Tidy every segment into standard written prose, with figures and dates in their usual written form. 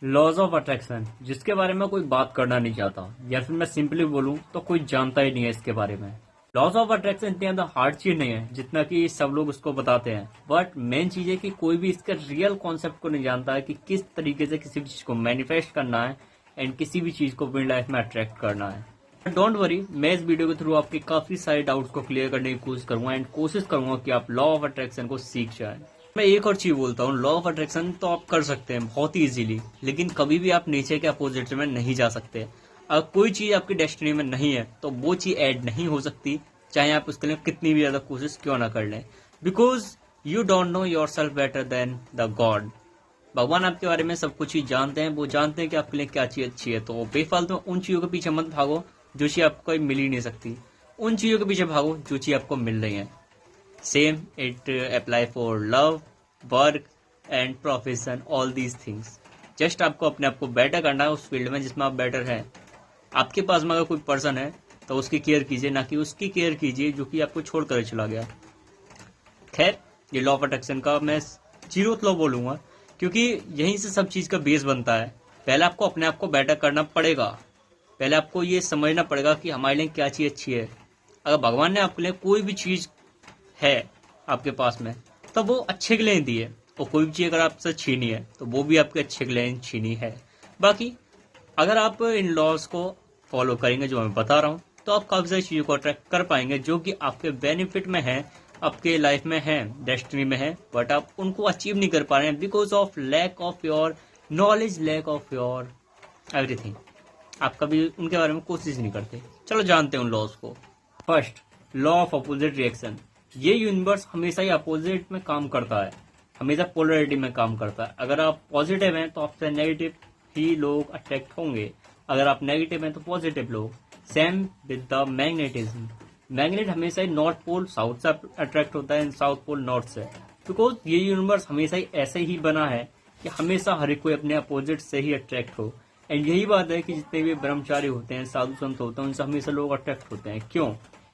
Laws of attraction, जिसके बारे में कोई बात करना नहीं चाहता, या फिर मैं सिंपली बोलूं तो कोई जानता ही नहीं है इसके बारे में। लॉज ऑफ अट्रैक्शन इतनी ज्यादा हार्ड चीज नहीं है जितना कि सब लोग उसको बताते हैं, बट मेन चीज है कि कोई भी इसके रियल कॉन्सेप्ट को नहीं जानता है कि किस तरीके से किसी भी चीज को मैनिफेस्ट करना है एंड किसी भी चीज को अपनी लाइफ में अट्रैक्ट करना है। डोंट वरी, मैं इस वीडियो के थ्रू आपके काफी सारे डाउट्स को क्लियर करने की कोशिश करूंगा एंड कोशिश करूंगा कि आप लॉ ऑफ अट्रैक्शन को सीख जाएं। मैं एक और चीज बोलता हूँ, लॉ ऑफ अट्रैक्शन तो आप कर सकते हैं बहुत ही इजीली, लेकिन कभी भी आप नेचर के अपोजिट में नहीं जा सकते। अगर कोई चीज आपकी डेस्टिनी में नहीं है तो वो चीज ऐड नहीं हो सकती, चाहे आप उसके लिए कितनी भी ज्यादा कोशिश क्यों ना कर लें, because you don't know your self better than the God. भगवान आपके बारे में सब कुछ ही जानते हैं, वो जानते हैं कि आपके लिए क्या चीज अच्छी है। तो बेफालतू उन चीजों के पीछे मत भागो जो चीज आपको मिल ही नहीं सकती, उन चीजों के पीछे भागो जो चीज आपको मिल रही है। Same it apply for love, work and profession, all these things. Just आपको अपने आप को बेटर करना है उस फील्ड में जिसमें आप बेटर हैं। आपके पास में अगर कोई पर्सन है तो उसकी केयर कीजिए, ना कि उसकी केयर कीजिए जो कि आपको छोड़कर चला गया। खैर, ये लॉ ऑफ अट्रैक्शन का मैं जीरो लॉ बोलूंगा, क्योंकि यहीं से सब चीज का बेस बनता है। पहले आपको अपने आप को बेटर करना पड़ेगा, पहले आपको ये समझना पड़ेगा कि हमारे लिए क्या चीज अच्छी है। अगर भगवान ने आपके लिए कोई भी चीज है आपके पास में तो वो अच्छे के लिए दी है, और कोई भी चीज अगर आपसे छीनी है तो वो भी आपके अच्छे के लिए छीनी है। बाकी अगर आप इन लॉज को फॉलो करेंगे जो मैं बता रहा हूँ तो आप काफी सारी चीजों को अट्रैक्ट कर पाएंगे जो कि आपके बेनिफिट में है, आपके लाइफ में है, डेस्टिनी में है, बट आप उनको अचीव नहीं कर पा रहे हैं because of lack of your knowledge, lack of your everything. आप कभी उनके बारे में कोशिश नहीं करते। चलो जानते हैं उन लॉज को। First, law of opposite reaction. ये यूनिवर्स हमेशा ही अपोजिट में काम करता है, हमेशा पोलरिटी में काम करता है। अगर आप पॉजिटिव हैं तो आपसे नेगेटिव ही लोग अट्रैक्ट होंगे, अगर आप नेगेटिव हैं तो पॉजिटिव लोग। Same with the magnetism. Magnet हमेशा ही नॉर्थ पोल साउथ से अट्रैक्ट होता है, साउथ पोल नॉर्थ से, बिकॉज ये यूनिवर्स हमेशा ही ऐसे ही बना है कि हमेशा हर एक कोई अपने अपोजिट से ही अट्रैक्ट हो। एंड यही बात है कि जितने भी ब्रह्मचारी होते हैं, साधु संत होते हैं, उनसे हमेशा लोग अट्रैक्ट होते हैं। क्यों?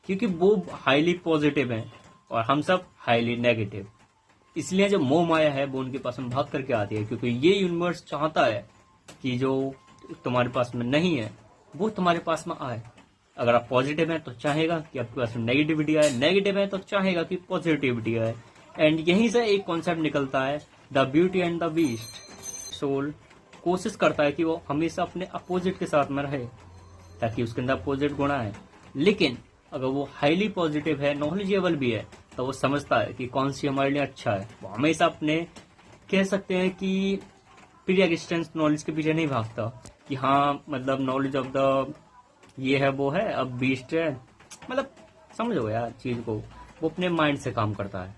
क्योंकि वो हाईली पॉजिटिव हैं और हम सब हाईली नेगेटिव। इसलिए जो मोह माया है वो उनके पास में भाग करके आती है, क्योंकि ये यूनिवर्स चाहता है कि जो तुम्हारे पास में नहीं है वो तुम्हारे पास में आए। अगर आप पॉजिटिव हैं तो चाहेगा कि आपके पास में नेगेटिविटी आए, नेगेटिव है तो चाहेगा कि पॉजिटिविटी आए। एंड यहीं से एक कॉन्सेप्ट निकलता है, the beauty and the beast. Soul कोशिश करता है कि वो हमेशा अपने अपोजिट के साथ में रहे ताकि उसके अंदर अपोजिट गुण आए, लेकिन अगर वो हाईली पॉजिटिव है, नॉलेजेबल भी है, तो वो समझता है कि कौन सी हमारे लिए अच्छा है। वो हमेशा अपने कह सकते हैं कि प्री एग्जिस्टेंस नॉलेज के पीछे नहीं भागता कि हाँ मतलब नॉलेज ऑफ द ये है वो है, अब बीस्ट है, मतलब समझो यार चीज को। वो अपने माइंड से काम करता है।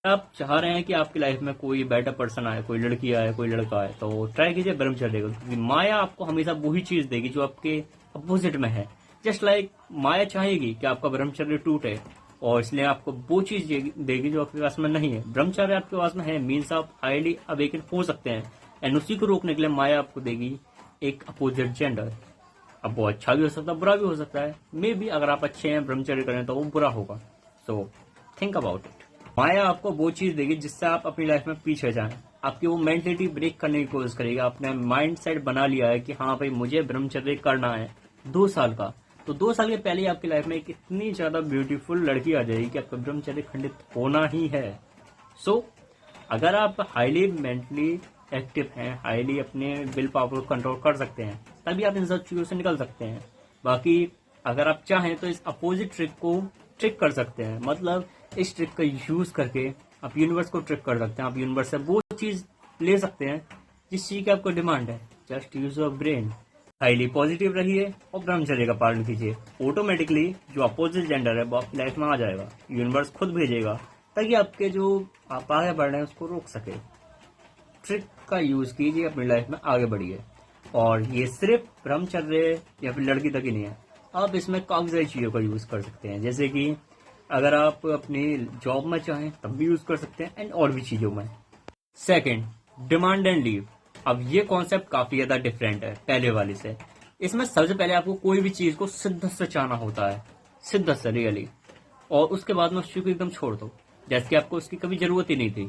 आप चाह रहे हैं कि आपकी लाइफ में कोई बेटर पर्सन आए, कोई लड़की आए, कोई लड़का आए, तो ट्राई कीजिए ब्रह्मचर्य को, क्योंकि माया आपको हमेशा वही चीज देगी जो आपके अपोजिट में है। जस्ट लाइक माया चाहेगी कि आपका ब्रह्मचर्य टूटे, और इसलिए आपको वो चीज देगी जो आपके पास में नहीं है। ब्रह्मचर्य आपके पास में है मीन्स आप हाईली अवेकन हो सकते हैं, एंड उसी को रोकने के लिए माया आपको देगी एक अपोजिट जेंडर। अब वो अच्छा भी हो सकता है, बुरा भी हो सकता है। मे बी अगर आप अच्छे हैं, ब्रह्मचर्य करें, तो वो बुरा होगा। So think about it. Maya आपको वो चीज देगी जिससे आप अपनी लाइफ में पीछे जाएं। आपकी वो मेंटलिटी ब्रेक करने की कोशिश करेगी। आपने माइंड सेट बना लिया है कि हाँ भाई मुझे ब्रह्मचर्य करना है 2 साल का, तो 2 साल के पहले ही आपकी लाइफ में एक इतनी ज्यादा ब्यूटीफुल लड़की आ जाएगी कि आपका ब्रह्मचर्य खंडित होना ही है। सो अगर आप हाईली मेंटली एक्टिव हैं, हाईली अपने विल पावर को कंट्रोल कर सकते हैं, तभी आप इन सब चीजों से निकल सकते हैं। बाकी अगर आप चाहें तो इस अपोजिट ट्रिक को ट्रिक कर सकते हैं, मतलब इस ट्रिक का यूज करके आप यूनिवर्स को ट्रिक कर सकते हैं। आप यूनिवर्स से वो चीज ले सकते हैं जिस चीज की आपको डिमांड है। Just use your brain. Highly positive रहिए और ब्रह्मचर्य का पालन कीजिए। ऑटोमेटिकली जो अपोजिट जेंडर है वो आपकी लाइफ में आ जाएगा, यूनिवर्स खुद भेजेगा ताकि आपके जो आप आगे बढ़ रहे हैं उसको रोक सके। ट्रिक का यूज कीजिए, अपनी लाइफ में आगे बढ़िए। और ये सिर्फ ब्रह्मचर्य या फिर लड़की तक ही नहीं है, आप इसमें काफी सारी चीजों का यूज कर सकते हैं। जैसे कि अगर आप अपनी जॉब में चाहें तब भी यूज कर सकते हैं, एंड और भी चीजों में। Second, demand and leave. अब ये कॉन्सेप्ट काफी ज्यादा डिफरेंट है पहले वाले से। इसमें सबसे पहले आपको कोई भी चीज को शिद्दत से चाहना होता है, शिद्दत से रियली, और उसके बाद में उस चीज को एकदम छोड़ दो जैसे कि आपको उसकी कभी जरूरत ही नहीं थी।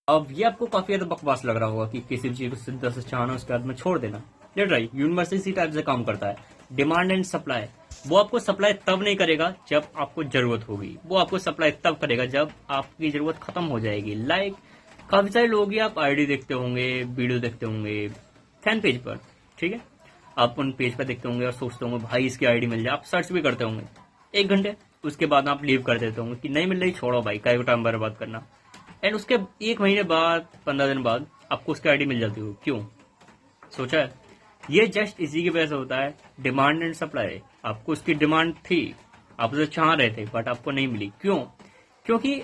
अब ये आपको काफी ज्यादा बकवास लग रहा होगा कि किसी भी चीज को सिद्धा से चाहना उसके बाद में छोड़ देना। लेट राइट, यूनिवर्स इसी टाइप से काम करता है। Demand and supply. वो आपको सप्लाई तब नहीं करेगा जब आपको जरूरत होगी, वो आपको सप्लाई तब करेगा जब आपकी जरूरत खत्म हो जाएगी। लाइक काफी सारे लोग ही आप आईडी देखते होंगे, वीडियो देखते होंगे फैन पेज पर, ठीक है, आप उन पेज पर देखते होंगे और सोचते होंगे भाई इसकी आईडी मिल जाए, आप सर्च भी करते होंगे 1 घंटे, उसके बाद आप लीव कर देते होंगे कि नहीं मिल रही, छोड़ो भाई, काय को टाइम बर्बाद करना। एंड उसके 1 महीने बाद, 15 दिन बाद आपको उसकी आईडी मिल जाती हो। क्यों? सोचा है? ये जस्ट इसी की वजह से होता है, डिमांड एंड सप्लाई। आपको उसकी डिमांड थी, आप उसे चाह रहे थे, बट आपको नहीं मिली। क्यों? क्योंकि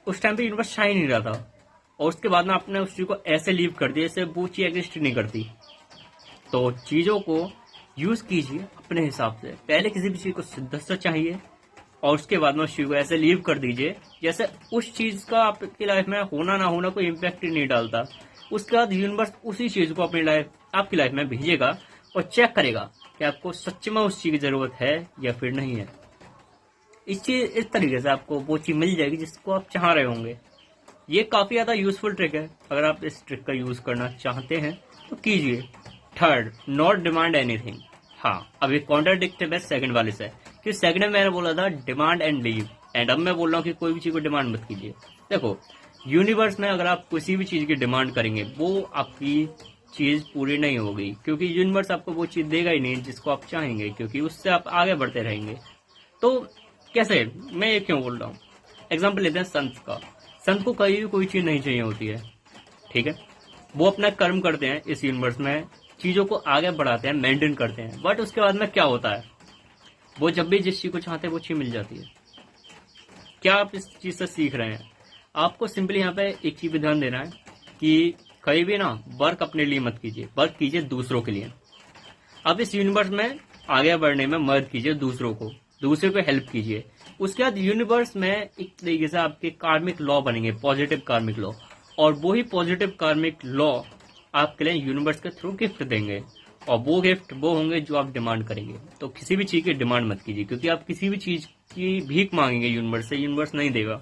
उस टाइम पे यूनिवर्स चाह ही नहीं रहा था, और उसके बाद में आपने उस चीज को ऐसे लीव कर दिया जैसे वो चीज एग्जिस्ट नहीं करती। तो चीजों को यूज कीजिए अपने हिसाब से। पहले किसी भी चीज को शिद्दत से चाहिए और उसके बाद में उस चीज को ऐसे लीव कर दीजिए जैसे उस चीज का आपकी लाइफ में होना ना होना कोई इम्पैक्ट ही नहीं डालता। उसके बाद यूनिवर्स उसी चीज को अपनी लाइफ, आपकी लाइफ में भेजेगा और चेक करेगा कि आपको सच में उस चीज की जरूरत है या फिर नहीं है। इस तरीके से आपको वो चीज मिल जाएगी जिसको आप चाह रहे होंगे। ये काफी ज्यादा यूजफुल ट्रिक है, अगर आप इस ट्रिक का यूज करना चाहते हैं तो कीजिए। Third, not demand anything. हाँ, अब ये कॉन्ट्राडिक्टिव है सेकंड वाले से, कि सेकंड में मैंने बोला था डिमांड एंड लीव, एंड अब मैं बोल रहा हूँ कि कोई भी चीज को डिमांड मत कीजिए। देखो, यूनिवर्स में अगर आप किसी भी चीज की डिमांड करेंगे वो आपकी चीज पूरी नहीं होगी, क्योंकि यूनिवर्स आपको वो चीज देगा ही नहीं जिसको आप चाहेंगे, क्योंकि उससे आप आगे बढ़ते रहेंगे। तो कैसे, मैं ये क्यों बोल रहा हूँ? एग्जाम्पल लेते हैं संत का। संत को कहीं भी कोई चीज नहीं चाहिए होती है, ठीक है, वो अपना कर्म करते हैं इस यूनिवर्स में, चीजों को आगे बढ़ाते हैं, मेंटेन करते हैं, बट उसके बाद में क्या होता है, वो जब भी जिस चीज को चाहते हैं वो चीज मिल जाती है। क्या आप इस चीज से सीख रहे हैं? आपको सिंपली यहाँ पे एक चीज पे ध्यान देना है कि कहीं भी ना वर्क अपने लिए मत कीजिए, वर्क कीजिए दूसरों के लिए। अब इस यूनिवर्स में आगे बढ़ने में मदद कीजिए दूसरों को, दूसरे को हेल्प कीजिए। उसके बाद यूनिवर्स में एक तरीके से आपके कार्मिक लॉ बनेंगे, पॉजिटिव कार्मिक लॉ, और वही पॉजिटिव कार्मिक लॉ आपके लिए यूनिवर्स के थ्रू गिफ्ट देंगे, और वो गिफ्ट वो होंगे जो आप डिमांड करेंगे। तो किसी भी चीज की डिमांड मत कीजिए, क्योंकि आप किसी भी चीज की भीख मांगेंगे यूनिवर्स से, यूनिवर्स नहीं देगा।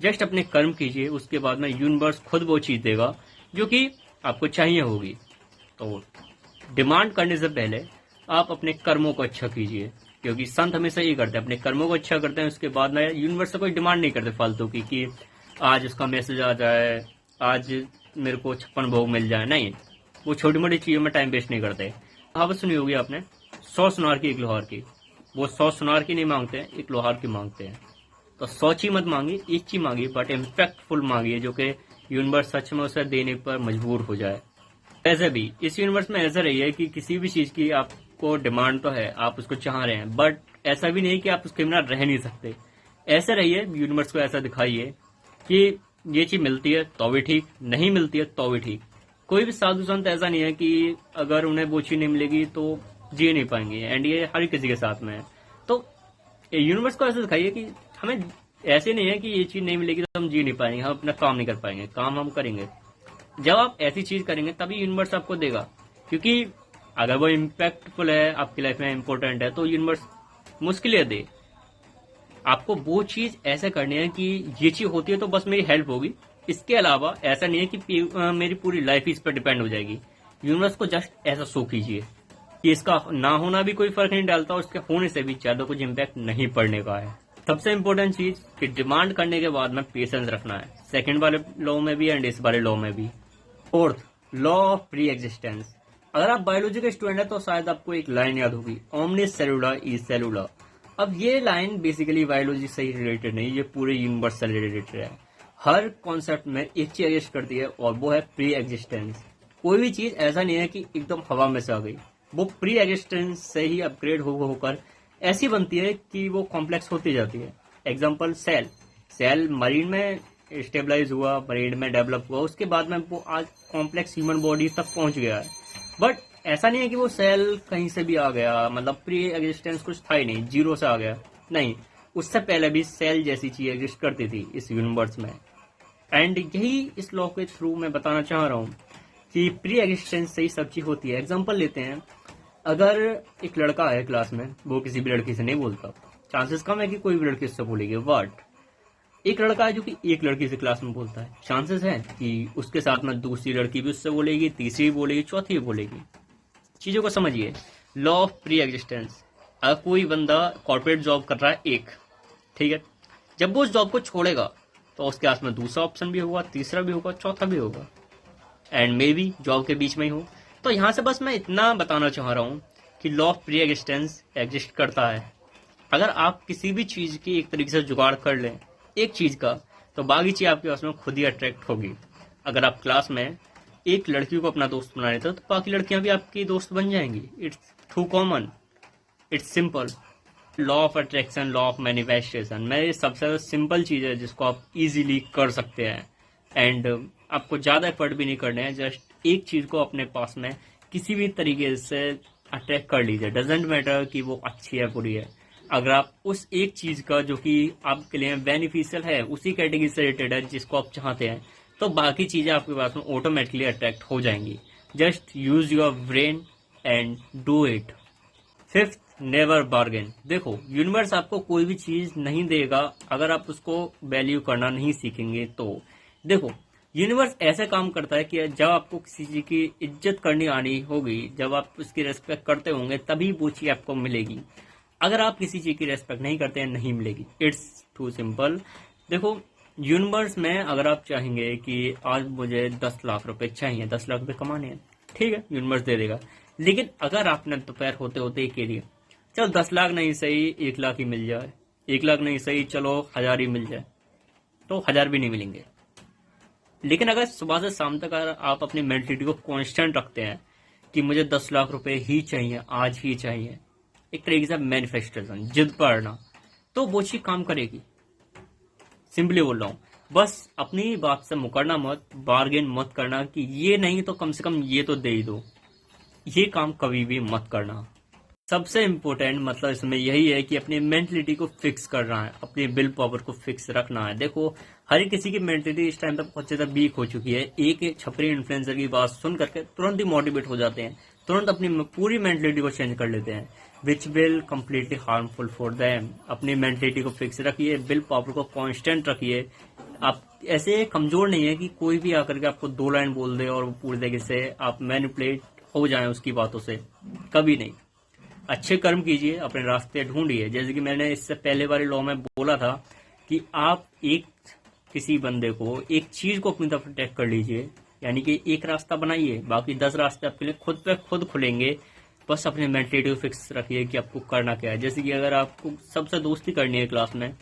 जस्ट अपने कर्म कीजिए, उसके बाद में यूनिवर्स खुद वो चीज देगा जो कि आपको चाहिए होगी। तो डिमांड करने से पहले आप अपने कर्मों को अच्छा कीजिए, क्योंकि संत हमेशा ये करते हैं, अपने कर्मों को अच्छा करते हैं, उसके बाद में यूनिवर्स से कोई डिमांड नहीं करते फालतू की कि आज उसका मैसेज आ जाए, आज मेरे को 56 भोग मिल जाए। नहीं, वो छोटी मोटी चीजों में टाइम वेस्ट नहीं करते। कहावत सुनी होगी आपने, 100 सुनार की 1 लोहार की। वो 100 सुनार की नहीं मांगते हैं, 1 लोहार की मांगते हैं। तो 100 चीज मत मांगी, 1 चीज मांगी, बट इम्पैक्टफुल मांगिए जो कि यूनिवर्स सच में उसे देने पर मजबूर हो जाए। ऐसे भी इस यूनिवर्स में ऐसा रही है कि किसी भी चीज की आपको डिमांड तो है, आप उसको चाह रहे हैं, बट ऐसा भी नहीं कि आप उसके बिना रह नहीं सकते। ऐसे रहिए, यूनिवर्स को ऐसा दिखाइए कि ये चीज मिलती है तो भी ठीक, नहीं मिलती है तो भी ठीक। कोई भी साधु संत ऐसा नहीं है कि अगर उन्हें वो चीज नहीं मिलेगी तो जी नहीं पाएंगे, एंड ये हर किसी के साथ में है। तो यूनिवर्स को ऐसा दिखाइए कि हमें ऐसे नहीं है कि ये चीज नहीं मिलेगी तो हम जी नहीं पाएंगे, हम अपना काम नहीं कर पाएंगे। काम हम करेंगे। जब आप ऐसी चीज करेंगे तभी यूनिवर्स आपको देगा, क्योंकि अगर वो इम्पैक्टफुल है, आपकी लाइफ में इंपॉर्टेंट है, तो यूनिवर्स मुश्किलें दे। आपको वो चीज ऐसे करनी है कि ये चीज होती है तो बस मेरी हेल्प होगी, इसके अलावा ऐसा नहीं है कि मेरी पूरी लाइफ इस पर डिपेंड हो जाएगी। यूनिवर्स को जस्ट ऐसा शो कीजिए कि इसका ना होना भी कोई फर्क नहीं डालता, और इसके होने से भी ज्यादा कुछ इम्पैक्ट नहीं पड़ने का है। सबसे इम्पोर्टेंट चीज कि डिमांड करने के बाद में पेशेंस रखना है, सेकंड वाले लॉ में भी एंड इस वाले लॉ में भी। Fourth, law of pre existence. अगर आप बायोलॉजी के स्टूडेंट है तो शायद आपको एक लाइन याद होगी, ओमनिस सेलुला इज सेलुला। अब ये लाइन बेसिकली बायोलॉजी से ही रिलेटेड नहीं, ये पूरे यूनिवर्स से रिलेटेड है। हर कॉन्सेप्ट में एक चीज एग्जिस्ट करती है और वो है प्री एग्जिस्टेंस। कोई भी चीज ऐसा नहीं है कि एकदम हवा में से आ गई, वो प्री एग्जिस्टेंस से ही अपग्रेड होकर ऐसी बनती है कि वो कॉम्प्लेक्स होती जाती है। एग्जाम्पल सेल, सेल मरीन में स्टेबलाइज हुआ, मरीन में डेवलप हुआ, उसके बाद में वो आज कॉम्प्लेक्स ह्यूमन बॉडी तक पहुंच गया है। बट ऐसा नहीं है कि वो सेल कहीं से भी आ गया, मतलब प्री एग्जिस्टेंस कुछ था ही नहीं, जीरो से आ गया, नहीं। उससे पहले भी सेल जैसी चीज एग्जिस्ट करती थी इस यूनिवर्स में। एंड यही इस लॉ के थ्रू मैं बताना चाह रहा हूँ कि प्री एग्जिस्टेंस से ही सब चीज होती है। एग्जाम्पल लेते हैं, अगर एक लड़का है क्लास में, वो किसी भी लड़की से नहीं बोलता, चांसेस कम है कि कोई भी लड़की उससे बोलेगी, बट एक लड़का है जो कि एक लड़की से क्लास में बोलता है, चांसेस है कि उसके साथ में दूसरी लड़की भी उससे बोलेगी, तीसरी भी बोलेगी, चौथी भी बोलेगी। चीजों को समझिए, लॉ ऑफ प्री एग्जिस्टेंस। अगर कोई बंदा कॉर्पोरेट जॉब कर रहा है एक, ठीक है, जब वो उस जॉब को छोड़ेगा तो उसके हाथ में दूसरा ऑप्शन भी होगा, तीसरा भी होगा, चौथा भी होगा, एंड मे बी जॉब के बीच में ही हो। तो यहां से बस मैं इतना बताना चाह रहा हूं कि law of pre existence exist करता है। अगर आप किसी भी चीज की एक तरीके से जुगाड़ कर लें एक चीज का, तो बाकी चीज आपके पास में खुद ही अट्रैक्ट होगी। अगर आप क्लास में एक लड़की को अपना दोस्त बना लेते हो तो बाकी लड़कियां भी आपकी दोस्त बन जाएंगी। It's too common, it's simple. Law of attraction, law of manifestation में ये सबसे सिंपल चीज है जिसको आप इजीली कर सकते हैं। एंड आपको ज्यादा एफर्ट भी नहीं करने हैं, जस्ट एक चीज को अपने पास में किसी भी तरीके से अट्रैक्ट कर लीजिए। डजेंट मैटर कि वो अच्छी है बुरी है, अगर आप उस एक चीज का जो कि आपके लिए बेनिफिशियल है, उसी कैटेगरी से रिलेटेड है जिसको आप चाहते हैं, तो बाकी चीजें आपके पास में ऑटोमेटिकली अट्रैक्ट हो जाएंगी। Just use your brain and do it. Fifth, never bargain. देखो, यूनिवर्स आपको कोई भी चीज नहीं देगा अगर आप उसको वैल्यू करना नहीं सीखेंगे। तो देखो, यूनिवर्स ऐसे काम करता है कि जब आपको किसी चीज की इज्जत करनी आनी होगी, जब आप उसकी रेस्पेक्ट करते होंगे, तभी वो चीज आपको मिलेगी। अगर आप किसी चीज की रेस्पेक्ट नहीं करते हैं, नहीं मिलेगी। It's too simple. देखो, यूनिवर्स में अगर आप चाहेंगे कि आज मुझे 10 लाख रुपए चाहिए, 10 लाख रुपए कमाने हैं, ठीक है, यूनिवर्स दे देगा। लेकिन अगर आपने दोपहर होते होते ही कह दिया चल 10 लाख नहीं सही 1 लाख ही मिल जाए, 1 लाख नहीं सही चलो 1000 ही मिल जाए, तो 1000 भी नहीं मिलेंगे। लेकिन अगर सुबह से शाम तक अगर आप अपनी मेंटलिटी को कांस्टेंट रखते हैं कि मुझे 10 लाख रुपए ही चाहिए, आज ही चाहिए, एक तरीके से मैनिफेस्टेशन, जिद पड़ना, तो वो चीज काम करेगी। सिंपली बोल रहा हूँ, बस अपनी बात से मुकरना मत, बार्गेन मत करना कि ये नहीं तो कम से कम ये तो दे ही दो। ये काम कभी भी मत करना। सबसे इम्पोर्टेंट मतलब इसमें यही है कि अपनी मेंटलिटी को फिक्स करना है, अपनी विल पावर को फिक्स रखना है। देखो, हर किसी की मेंटलिटी इस टाइम तक बहुत ज्यादा वीक हो चुकी है। एक छपरी इन्फ्लुएंसर की बात सुन करके तुरंत ही मोटिवेट हो जाते हैं, तुरंत अपनी पूरी मेंटलिटी को चेंज कर लेते हैं, which will completely harmful for them. अपनी मेंटलिटी को फिक्स रखिए, विल पावर को कांस्टेंट रखिए। आप ऐसे कमजोर नहीं है कि कोई भी आकर के आपको 2 लाइन बोल दे और पूरी तरीके से आप मैनिपुलेट हो जाए उसकी बातों से, कभी नहीं। अच्छे कर्म कीजिए, अपने रास्ते ढूंढिए। जैसे कि मैंने इससे पहले वाले लॉ में बोला था कि आप किसी बंदे को, एक चीज को अपनी तरफ अटैक कर लीजिए, यानी कि एक रास्ता बनाइए, बाकी 10 रास्ते आपके लिए खुद पे खुद खुलेंगे। बस अपने मेंटलिटी को फिक्स रखिए कि आपको करना क्या है। जैसे कि अगर आपको सबसे दोस्ती करनी है क्लास में,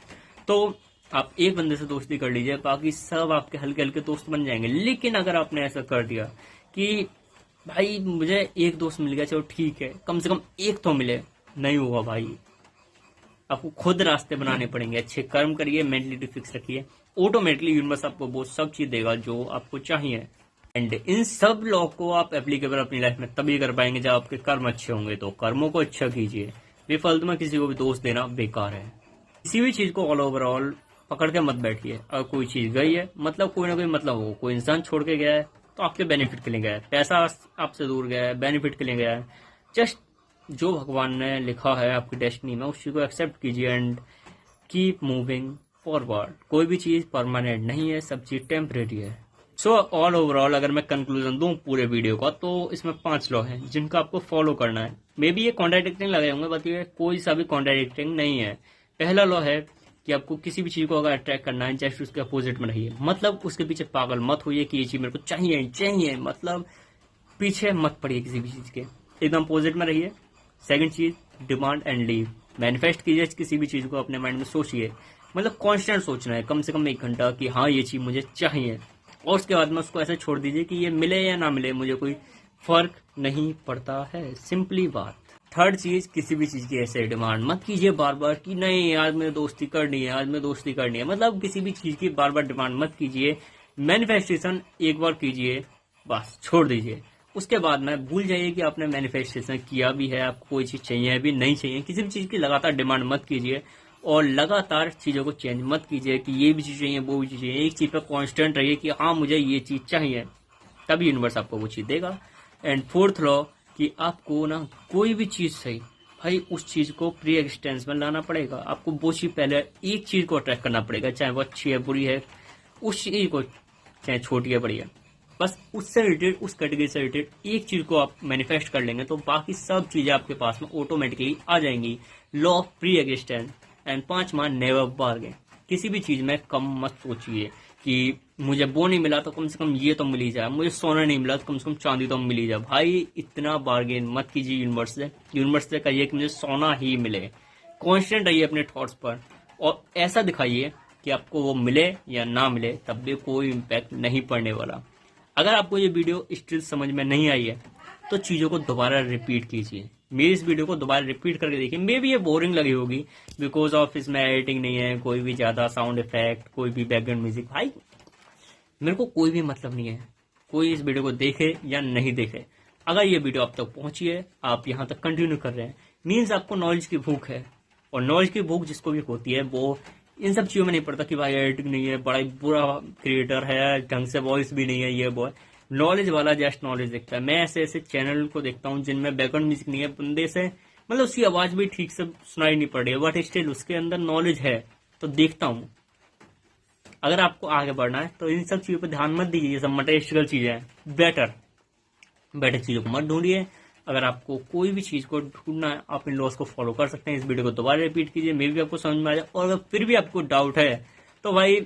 तो आप एक बंदे से दोस्ती कर लीजिए, बाकी सब आपके हल्के हल्के दोस्त बन जाएंगे। लेकिन अगर आपने ऐसा कर दिया कि भाई मुझे एक दोस्त मिल गया, चलो ठीक है, कम से कम एक तो मिले, नहीं हुआ भाई, आपको खुद रास्ते बनाने पड़ेंगे। अच्छे कर्म करिए, मेंटलिटी फिक्स रखिए, ऑटोमेटिकली यूनिवर्स आपको वो सब चीज देगा जो आपको चाहिए। एंड इन सब लॉ को आप एप्लीकेबल अपनी लाइफ में तभी कर पाएंगे जब आपके कर्म अच्छे होंगे। तो कर्मों को अच्छा कीजिए, बेफालतू में किसी को भी दोष देना बेकार है। किसी भी चीज को ऑल ओवरऑल पकड़ के मत बैठिए। अगर कोई चीज गई है, मतलब कोई ना कोई मतलब हो, कोई इंसान छोड़ के गया है तो आपके बेनिफिट के लिए गया है, पैसा आपसे दूर गया है, बेनिफिट के लिए गया है। जस्ट जो भगवान ने लिखा है आपकी डेस्टिनी में, उस चीज को एक्सेप्ट कीजिए एंड कीप मूविंग फॉरवर्ड। कोई भी चीज परमानेंट नहीं है, सब चीज टेम्परेरी है। सो ऑल ओवरऑल अगर मैं कंक्लूजन दूं पूरे वीडियो का, तो इसमें 5 लॉ हैं जिनका आपको फॉलो करना है। मे बी ये कॉन्ट्राडिक्टिंग लगे होंगे, बाकी कोई सा भी कॉन्ट्राडिक्टिंग नहीं है। पहला लॉ है कि आपको किसी भी चीज को अगर अट्रैक्ट करना है, जस्ट उसके अपोजिट में रहिए। मतलब उसके पीछे पागल मत होइए कि ये चीज मेरे को चाहिए चाहिए, मतलब पीछे मत पड़िए किसी भी चीज के, एकदम अपोजिट में रहिए। सेकंड चीज, डिमांड एंड लीव। मैनिफेस्ट कीजिए किसी भी चीज को, अपने माइंड में सोचिए, मतलब कॉन्स्टेंट सोचना है, कम से कम 1 घंटा कि हाँ ये चीज मुझे चाहिए, और उसके बाद में उसको ऐसे छोड़ दीजिए कि ये मिले या ना मिले मुझे कोई फर्क नहीं पड़ता है, सिंपली बात। थर्ड चीज, किसी भी चीज की ऐसे डिमांड मत कीजिए बार बार कि नहीं आज मैं दोस्ती करनी है, आज मैं दोस्ती करनी है, मतलब किसी भी चीज की बार बार डिमांड मत कीजिए। मैनिफेस्टेशन एक बार कीजिए, बस छोड़ दीजिए। उसके बाद में भूल जाइए कि आपने मैनिफेस्टेशन किया भी है, आपको कोई चीज चाहिए भी नहीं चाहिए। किसी भी चीज की लगातार डिमांड मत कीजिए और लगातार चीजों को चेंज मत कीजिए कि ये भी चीज चाहिए वो भी चीज चाहिए। एक चीज पर कॉन्स्टेंट रहिए कि हाँ मुझे ये चीज चाहिए, तभी यूनिवर्स आपको वो चीज देगा। एंड फोर्थ लॉ कि आपको ना कोई भी चीज सही, भाई उस चीज को प्री एग्जिस्टेंस में लाना पड़ेगा। आपको वो चीज पहले एक चीज को अट्रैक्ट करना पड़ेगा, चाहे वो अच्छी है बुरी है, उस चीज को, चाहे छोटी है बड़ी है, बस उससे रिलेटेड, उस कैटेगरी से रिलेटेड एक चीज को आप मैनिफेस्ट कर लेंगे तो बाकी सब चीजें आपके पास में ऑटोमेटिकली आ जाएंगी। Law of pre existence. And पांचवा, नेवर बार्गेन। किसी भी चीज में कम मत सोचिए कि मुझे वो नहीं मिला तो कम से कम ये तो मिल ही जाए, मुझे सोना नहीं मिला तो कम से कम चांदी तो मिल ही जाए। भाई इतना बार्गेन मत कीजिए यूनिवर्स से। यूनिवर्स से कहिए कि मुझे सोना ही मिले। कॉन्स्टेंट रहिए अपने थॉट्स पर और ऐसा दिखाइए कि आपको वो मिले या ना मिले तब भी कोई इम्पैक्ट नहीं पड़ने वाला। अगर आपको ये वीडियो स्टिल समझ में नहीं आई है तो चीजों को दोबारा रिपीट कीजिए। मेरी इस वीडियो को दोबारा रिपीट करके देखिए। मे भी ये बोरिंग लगी होगी बिकॉज ऑफ इसमें एडिटिंग नहीं है, कोई भी ज्यादा साउंड इफेक्ट, कोई भी बैकग्राउंड म्यूजिक। भाई मेरे को कोई भी मतलब नहीं है कोई इस वीडियो को देखे या नहीं देखे। अगर ये वीडियो आप तक पहुंची है, आप यहाँ तक कंटिन्यू कर रहे हैं, मीन्स आपको नॉलेज की भूख है। और नॉलेज की भूख जिसको भी होती है वो इन सब चीजों में नहीं पड़ता कि भाई एडिटिंग नहीं है, बड़ा ही बुरा क्रिएटर है, ढंग से वॉइस भी नहीं है, ये वो है। नॉलेज वाला जस्ट नॉलेज देखता है। मैं ऐसे ऐसे चैनल को देखता हूँ जिनमें बैकग्राउंड म्यूजिक नहीं है, बंदे से मतलब उसकी आवाज भी ठीक से सुनाई नहीं पड़ रही है बट स्टिल उसके अंदर नॉलेज है तो देखता हूँ। अगर आपको आगे बढ़ना है तो इन सब चीजों पर ध्यान मत दीजिए, ये सब मटेरियल चीजें हैं। बेटर चीजों को मत ढूंढिए। अगर आपको कोई भी चीज को ढूंढना है आप इन लॉस को फॉलो कर सकते हैं। इस वीडियो को दोबारा रिपीट कीजिए, मे भी आपको समझ में आ जाए। और अगर फिर भी आपको डाउट है तो भाई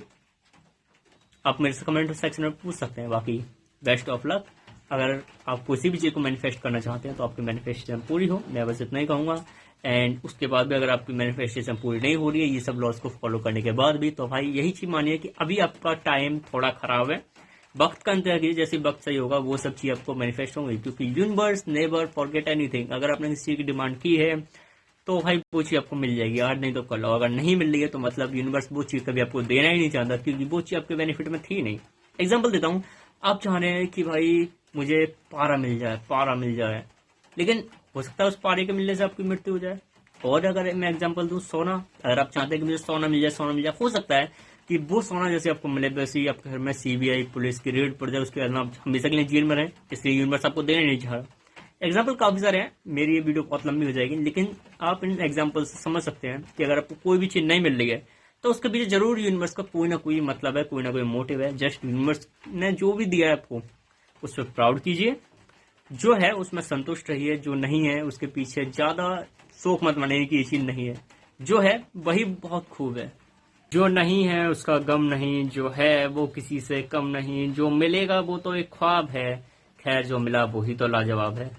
आप मेरे से कमेंट सेक्शन में पूछ सकते हैं। बाकी बेस्ट ऑफ लक। अगर आप किसी भी चीज को मैनिफेस्ट करना चाहते हैं तो आपकी मैनिफेस्टेशन पूरी हो, मैं बस इतना ही कहूंगा। एंड उसके बाद भी अगर आपकी मैनिफेस्टेशन पूरी नहीं हो रही है ये सब लॉस को फॉलो करने के बाद भी, तो भाई यही चीज मानिए कि अभी आपका टाइम थोड़ा खराब है। वक्त का इंतजार कीजिए, जैसे वक्त सही होगा वो सब चीज आपको मैनिफेस्ट होंगी। क्योंकि यूनिवर्स नेवर फॉरगेट एनीथिंग। अगर आपने किसी चीज की डिमांड की है तो भाई वो चीज आपको मिल जाएगी, आज नहीं तो कल। अगर नहीं मिल रही है तो मतलब यूनिवर्स वो चीज कभी आपको देना ही नहीं चाहता क्योंकि वो चीज आपके बेनिफिट में थी नहीं। एग्जाम्पल देता हूँ, आप चाह रहे हैं कि भाई मुझे पारा मिल जाए, लेकिन हो सकता है उस पारे के मिलने से आपकी मृत्यु हो जाए। और अगर मैं एग्जांपल दूं सोना, अगर आप चाहते हैं कि मुझे सोना मिल जाए, हो सकता है कि वो सोना जैसे आपको मिले वैसे ही आपके घर में सीबीआई पुलिस की रेड पड़ जाए, उसके बाद आप हमेशा के लिए जेल में रहें, इसलिए यूनिवर्स आपको देने नहीं चाह रहा। एग्जाम्पल काफी सारे हैं, मेरी ये वीडियो बहुत लंबी हो जाएगी, लेकिन आप इन एग्जाम्पल से समझ सकते हैं कि अगर आपको कोई भी चीज नहीं मिल रही है तो उसके पीछे जरूर यूनिवर्स का कोई ना कोई मतलब है, कोई ना कोई मोटिव है। जस्ट यूनिवर्स ने जो भी दिया है आपको उस पर प्राउड कीजिए, जो है उसमें संतुष्ट रहिए, जो नहीं है उसके पीछे ज्यादा शोक मत मनाइए कि ये चीज नहीं है। जो है वही बहुत खूब है। जो नहीं है उसका गम नहीं, जो है वो किसी से कम नहीं, जो मिलेगा वो तो एक ख्वाब है, खैर जो मिला वही तो लाजवाब है।